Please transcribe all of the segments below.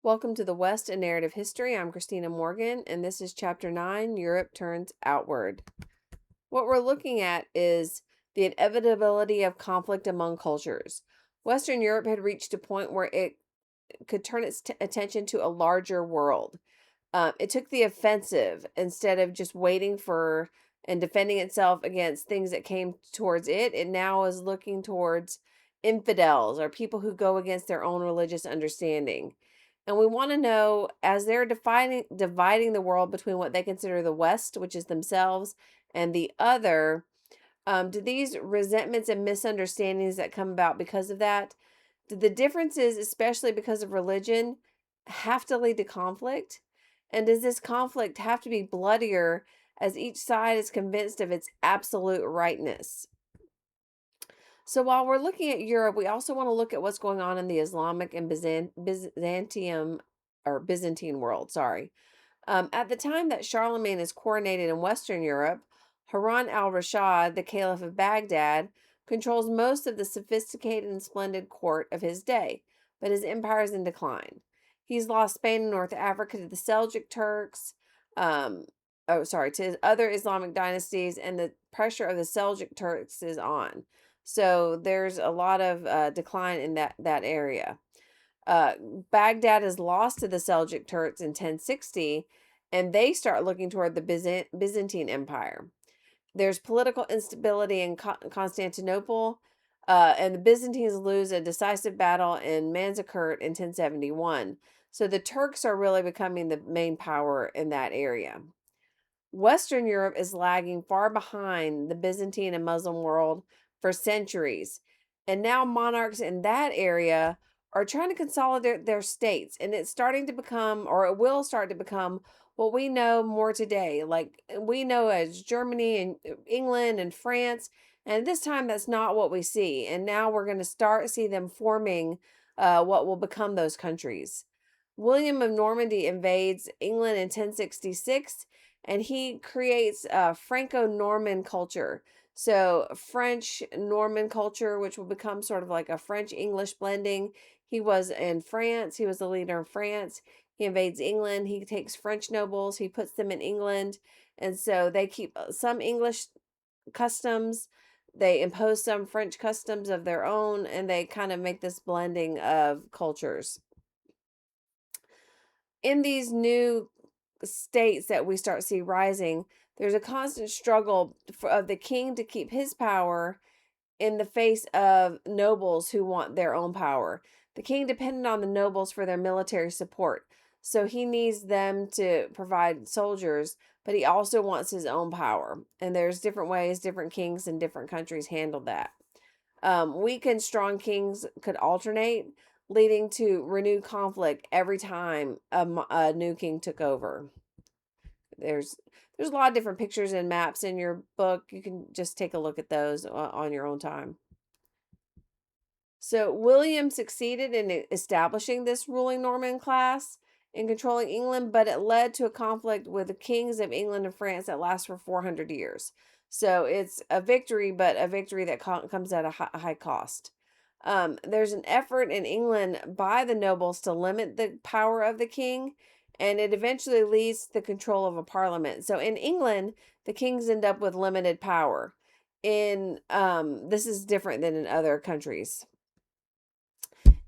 Welcome to the West in Narrative History. I'm Christina Morgan, and this is Chapter 9 Europe Turns Outward. What we're looking at is the inevitability of conflict among cultures. Western Europe had reached a point where it could turn its attention to a larger world. It took the offensive instead of just waiting for and defending itself against things that came towards it. It now is looking towards infidels or people who go against their own religious understanding. And we want to know, as they're dividing the world between what they consider the West, which is themselves, and the other, do these resentments and misunderstandings that come about because of that, do the differences, especially because of religion, have to lead to conflict? And does this conflict have to be bloodier as each side is convinced of its absolute rightness? So while we're looking at Europe, we also want to look at what's going on in the Islamic and Byzantine world. Sorry. At the time that Charlemagne is coronated in Western Europe, Harun al-Rashid, the Caliph of Baghdad, controls most of the sophisticated and splendid court of his day, but his empire is in decline. He's lost Spain and North Africa to the Seljuk Turks, to other Islamic dynasties, and the pressure of the Seljuk Turks is on. So there's a lot of decline in that area. Uh, Baghdad is lost to the Seljuk Turks in 1060, and they start looking toward the Byzantine Empire. There's political instability in Constantinople, and the Byzantines lose a decisive battle in Manzikert in 1071. So the Turks are really becoming the main power in that area. Western Europe is lagging far behind the Byzantine and Muslim world for centuries. And now monarchs in that area are trying to consolidate their states. And it's starting to become, or it will start to become, what we know more today. Like we know as Germany and England and France. And this time that's not what we see. And now we're going to start see them forming what will become those countries. William of Normandy invades England in 1066, and he creates a Franco-Norman culture. So French Norman culture, which will become sort of like a French English blending. He was in France. He was the leader in France. He invades England. He takes French nobles. He puts them in England. And so they keep some English customs. They impose some French customs of their own, and they kind of make this blending of cultures. In these new states that we start see rising, there's a constant struggle of the king to keep his power in the face of nobles who want their own power. The king depended on the nobles for their military support, so he needs them to provide soldiers, but he also wants his own power. And there's different ways different kings in different countries handle that. Weak and strong kings could alternate, leading to renewed conflict every time a new king took over. There's there's a lot of different pictures and maps in your book. You can just take a look at those on your own time. So William succeeded in establishing this ruling Norman class in controlling England, but it led to a conflict with the kings of England and France that lasts for 400 years. So it's a victory, but a victory that comes at a high cost. There's an effort in England by the nobles to limit the power of the king, and it eventually leads to the control of a parliament. So in England, the kings end up with limited power. In This is different than in other countries.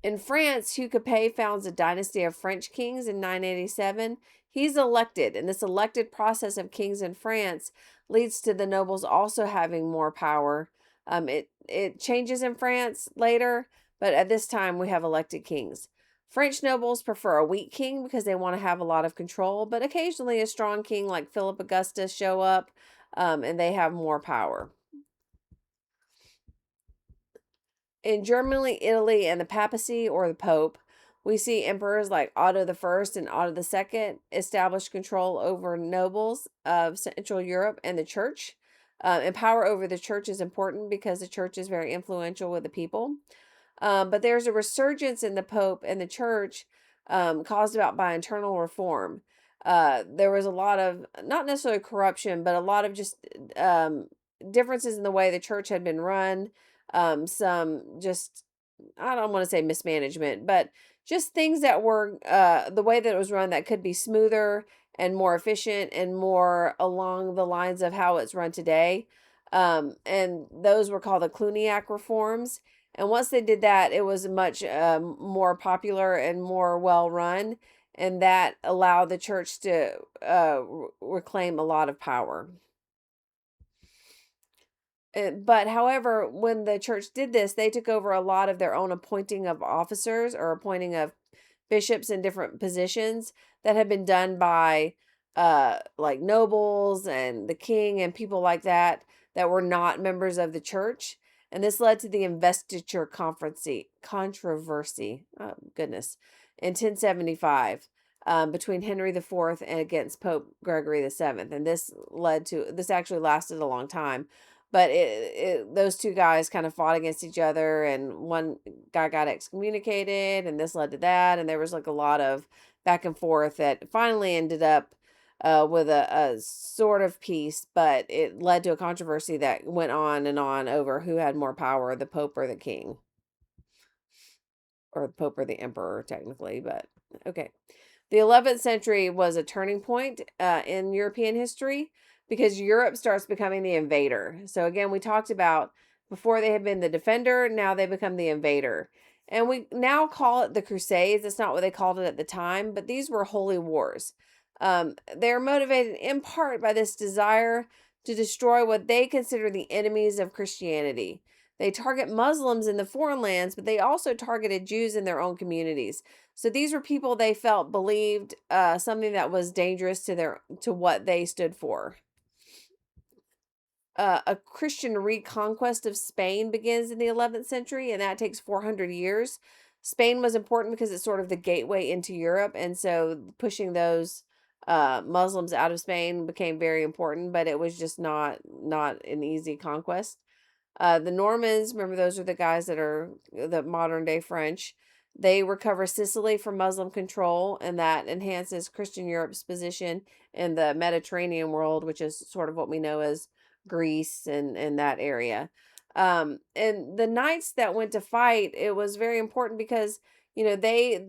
In France, Hugh Capet founds a dynasty of French kings in 987. He's elected, and this elected process of kings in France leads to the nobles also having more power. It changes in France later, but at this time we have elected kings. French nobles prefer a weak king because they want to have a lot of control, but occasionally a strong king like Philip Augustus show up, and they have more power. In Germany, Italy, and the papacy or the pope, we see emperors like Otto I and Otto II establish control over nobles of Central Europe and the church. And power over the church is important because the church is very influential with the people. But there's a resurgence in the pope and the church caused about by internal reform. There was a lot of, not necessarily corruption, but a lot of just differences in the way the church had been run. Some just, I don't want to say mismanagement, but just things that were the way that it was run that could be smoother and more efficient and more along the lines of how it's run today. And those were called the Cluniac reforms. And once they did that, it was much more popular and more well run. And that allowed the church to reclaim a lot of power. But however, when the church did this, they took over a lot of their own appointing of officers or appointing of bishops in different positions that had been done by like nobles and the king and people like that were not members of the church. And this led to the investiture controversy, oh goodness, in 1075 between Henry IV and against Pope Gregory VII. And this actually lasted a long time, but those two guys kind of fought against each other, and one guy got excommunicated, and this led to that, and there was like a lot of back and forth that finally ended up with a sort of peace, but it led to a controversy that went on and on over who had more power, the Pope or the King, or the Pope or the Emperor, technically. But okay. The 11th century was a turning point in European history because Europe starts becoming the invader. So, again, we talked about before they had been the defender, now they become the invader. And we now call it the Crusades. That's not what they called it at the time, but these were holy wars. They're motivated in part by this desire to destroy what they consider the enemies of Christianity. They target Muslims in the foreign lands, but they also targeted Jews in their own communities. So these were people they felt believed something that was dangerous to what they stood for. A Christian reconquest of Spain begins in the 11th century, and that takes 400 years. Spain was important because it's sort of the gateway into Europe, and so pushing those Muslims out of Spain became very important, but it was just not an easy conquest. The Normans, remember, those are the guys that are the modern day French. They recover Sicily from Muslim control, and that enhances Christian Europe's position in the Mediterranean world, which is sort of what we know as Greece and that area. And the knights that went to fight, it was very important because they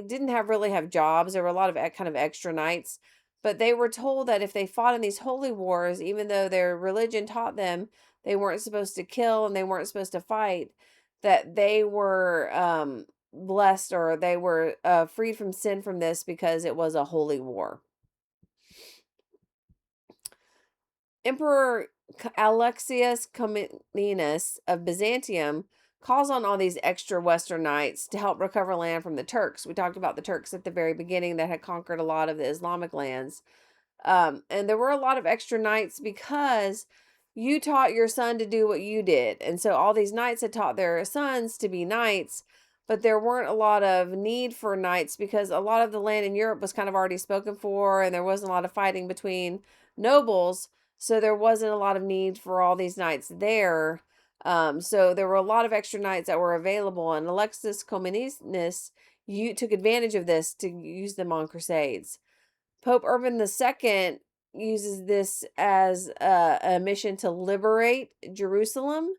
didn't really have jobs. There were a lot of kind of extra knights, but they were told that if they fought in these holy wars, even though their religion taught them they weren't supposed to kill and they weren't supposed to fight, that they were blessed, or they were freed from sin from this because it was a holy war. Emperor Alexius Comnenus of Byzantium calls on all these extra Western knights to help recover land from the Turks. We talked about the Turks at the very beginning that had conquered a lot of the Islamic lands. And there were a lot of extra knights because you taught your son to do what you did. And so all these knights had taught their sons to be knights, but there weren't a lot of need for knights because a lot of the land in Europe was kind of already spoken for, and there wasn't a lot of fighting between nobles. So there wasn't a lot of need for all these knights there. So there were a lot of extra knights that were available, and Alexius Comnenus took advantage of this to use them on crusades. Pope Urban II uses this as a mission to liberate Jerusalem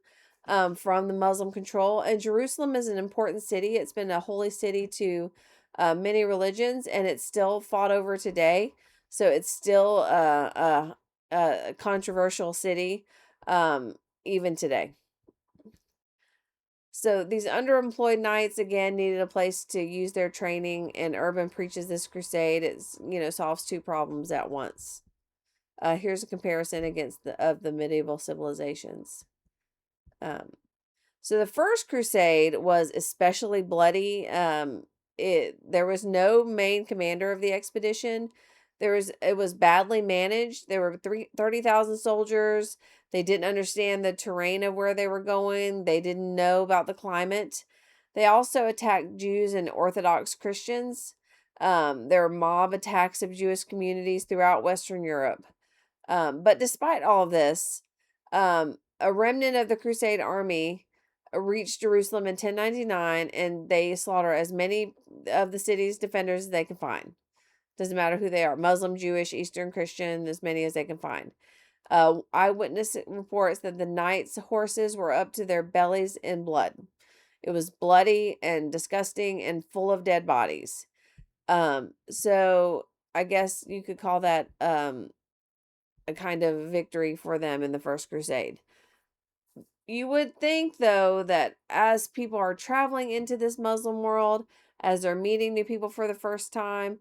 from the Muslim control. And Jerusalem is an important city. It's been a holy city to many religions, and it's still fought over today. So it's still a controversial city even today. So these underemployed knights again needed a place to use their training, and Urban preaches this crusade. It's solves two problems at once. Here's a comparison against the medieval civilizations. So the first crusade was especially bloody. There was no main commander of the expedition. It was badly managed. There were 30,000 soldiers. They didn't understand the terrain of where they were going. They didn't know about the climate. They also attacked Jews and Orthodox Christians. There were mob attacks of Jewish communities throughout Western Europe. But despite all of this, a remnant of the Crusade army reached Jerusalem in 1099, and they slaughter as many of the city's defenders as they can find. Doesn't matter who they are, Muslim, Jewish, Eastern Christian, as many as they can find. Eyewitness reports that the knights' horses were up to their bellies in blood. It was bloody and disgusting and full of dead bodies. So I guess you could call that a kind of victory for them in the First Crusade. You would think, though, that as people are traveling into this Muslim world, as they're meeting new people for the first time,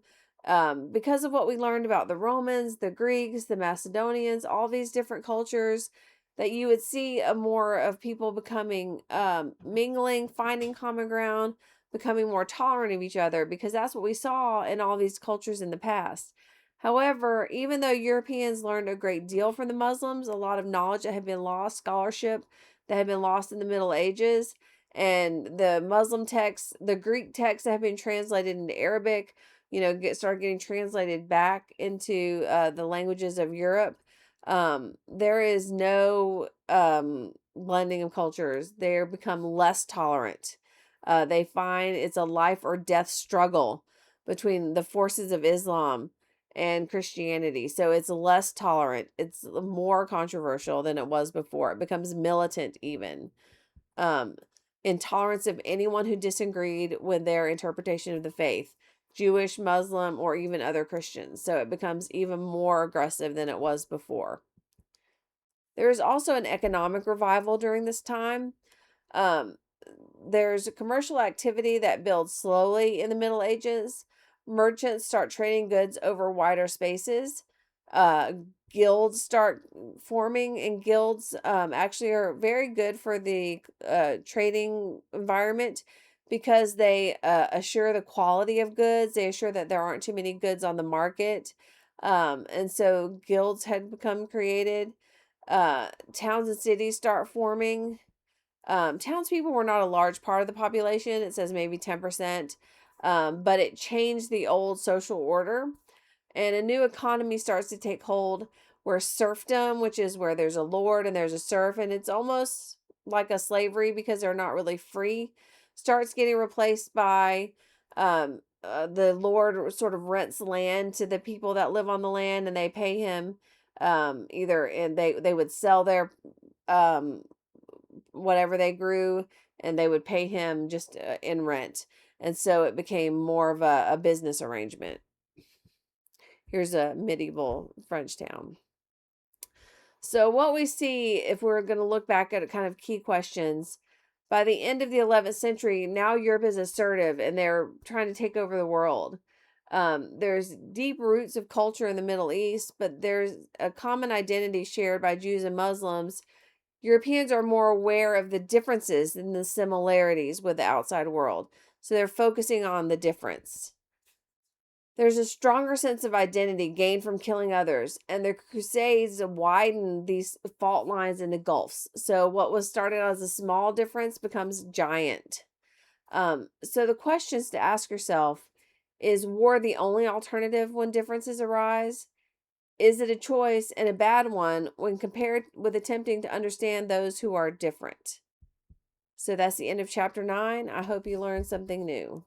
because of what we learned about the Romans, the Greeks, the Macedonians, all these different cultures, that you would see a more of people becoming mingling, finding common ground, becoming more tolerant of each other, because that's what we saw in all these cultures in the past. However, even though Europeans learned a great deal from the Muslims, a lot of knowledge that had been lost, scholarship that had been lost in the Middle Ages, and the Muslim texts, the Greek texts that have been translated into Arabic, start getting translated back into the languages of Europe. There is no blending of cultures. They become less tolerant. They find it's a life or death struggle between the forces of Islam and Christianity. So it's less tolerant. It's more controversial than it was before. It becomes militant even. Um, Intolerance of anyone who disagreed with their interpretation of the faith, Jewish, Muslim, or even other Christians. So it becomes even more aggressive than it was before. There is also an economic revival during this time. Um, there's a commercial activity that builds slowly in the Middle Ages. Merchants start trading goods over wider spaces. Uh, Guilds start forming, and guilds actually are very good for the trading environment because they assure the quality of goods. They assure that there aren't too many goods on the market. And so guilds had become created. Towns and cities start forming. Townspeople were not a large part of the population. It says maybe 10%. But it changed the old social order, and a new economy starts to take hold where serfdom, which is where there's a lord and there's a serf, and it's almost like a slavery because they're not really free, starts getting replaced by the lord sort of rents land to the people that live on the land, and they pay him either, and they would sell their um whatever they grew, and they would pay him just in rent. And so it became more of a business arrangement. Here's a medieval French town. So, what we see, if we're going to look back at kind of key questions, by the end of the 11th century, now Europe is assertive and they're trying to take over the world. There's deep roots of culture in the Middle East, but there's a common identity shared by Jews and Muslims. Europeans are more aware of the differences than the similarities with the outside world. So they're focusing on the difference. There's a stronger sense of identity gained from killing others, and the Crusades widen these fault lines into gulfs. So what was started as a small difference becomes giant. So the questions to ask yourself: is war the only alternative when differences arise? Is it a choice, and a bad one, when compared with attempting to understand those who are different? So that's the end of chapter 9. I hope you learned something new.